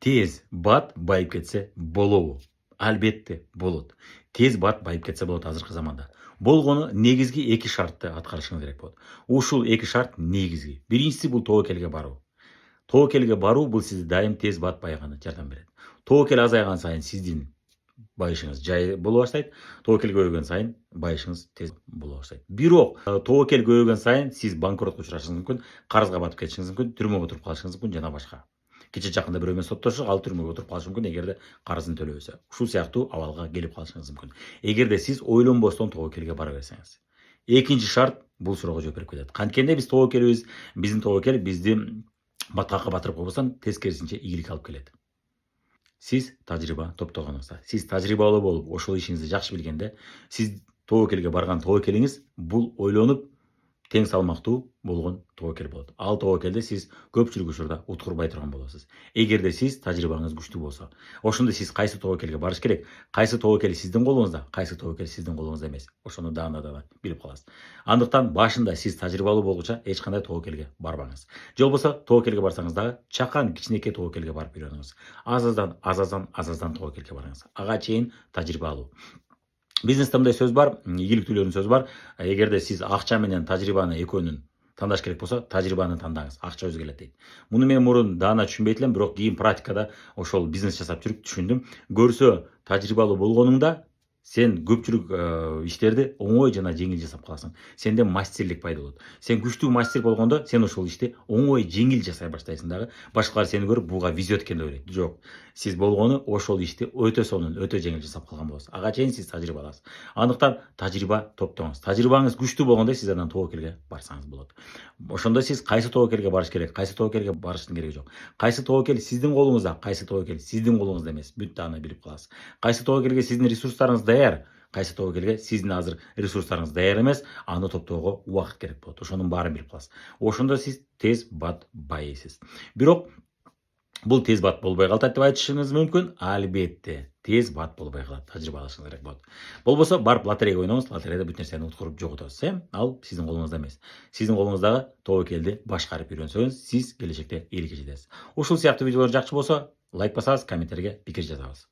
Тез бат байып кетсе болобу? Албетте болот. Тез бат байып кетсе болот азыркы заманда. Болгону негизги эки шартты аткарышыңыз керек болот. Ушул эки шарт негизги. Биринчиси бул тобокелге баруу. Тобокелге баруу бул сизди дайым тез бат байыганы жардам берет. Тобокел азайган сайын сиздин байышыңыз жай боло баштайт. Тобокел көбөйгөн сайын байышыңыз тез боло баштайт. Бирок тобокел көбөйгөн сайын сиз банкротко учурашыңыз мүмкүн, карызга батып кетишиңиз мүмкүн, түрмөгө отуруп калышыңыз мүмкүн жана башка. Кече жакында бирөө менен соттошуп, ал түрмөгө отуруп калышы мүмкүн эгерде карызын төлөбөсө. Ушул сыяктуу абалга келип калышыңыз мүмкүн. Эгерде сиз ойлонбостон тобокелге бара берсеңиз. Экинчи шарт бул суроого жооп берип кетет. Канткенде биздин тобокел бизди батакка батырып койбостон тескерисинче ийгилик алып келет. Сиз тажрыйба топтогонуңузда, сиз тажрыйбалуу болуп, ошол ишиңизди жакшы билгенде, сиз тобокелге барган тобокелиңиз бул ойлонуп тең салмактуу болгон тобокел болот. Ал тобокелде сиз көпчүлүк учурда уткурбай турган болосуз. Эгерде сиз тажрыйбаңыз күчтүү болсо, ошондо сиз кайсы тобокелге барыш керек, кайсы тобокел сиздин колуңузда, кайсы тобокел сиздин колуңузда эмес. Ошону даана билип каласыз. Андыктан башында сиз тажрыйбалуу болгуча эч кандай тобокелге барбаңыз. Же болбосо тобокелге барсаңыз дагы чакан кичинекей тобокелге барып үйрөнүңүз. Аз аздан тобокелге барыңыз. Ага чейин тажрыйба алуу. Бизнесте мындай сөз бар, ийгиликтүүлөрдүн сөзү бар. Эгерде сиз акча менен тажрыйбаны экөөнүн тандаш керек болсо, тажрыйбаны тандаңыз. Акча өзү келет дейт. Муну мен мурун даана түшүнбөйт элем, бирок кийин практикада ошол бизнес жасап жүрүп түшүндүм. Көрсө тажрыйбалуу болгонуңда сен көпчүлүк иштерди оңой жана жеңил жасап каласың. Сенде мастерлик пайда болот. Сен күчтүү мастер болгондо сен ошол ишти оңой жеңил жасай баштайсың дагы. Башкалар сени көрүп буга везет экен деп ойлойт. Жок. Сиз болгону ошол ишти өтө сонун, өтө жеңил жасап калган болосуз. Ага чейин сиз тажрыйба аласыз. Андыктан тажрыйба топтоңуз. Тажрыйбаңыз күчтүү болгондо сиз анан тобокелге барсаңыз болот. Ошондо сиз кайсы тобокелге барыш керек, кайсы тобокелге барыштын кереги жок. Кайсы тобокел сиздин колуңузда, кайсы тобокел сиздин колуңузда эмес. Бүт даана билип каласыз. Кайсы тобокелге сиздин ресурстарыңыз даяр, кайсы тобокелге сиздин азыр ресурстарыңыз даяр эмес, аны топтоого убакыт керек болот. Ошонун баарын билип каласыз. Ошондо сиз тез бат байыйсыз. Бирок бул тез бат болбой калат деп айтышыңыз мүмкүн. Албетте, тез бат болбой калат. Тажрыйба алышыңыз керек болот. Болбосо барып лотерея ойноңуз, лотереяда бүт нерсени уткуруп жоготосуз, Ал сиздин колуңузда эмес. Сиздин колуңуздагы тобокелди башкарып үйрөнсөңүз, сиз келечекте ийгиликке жетесиз. Ушул сыяктуу видеолор жакшы болсо, лайк басабыз, комменттерге пикир жазабыз.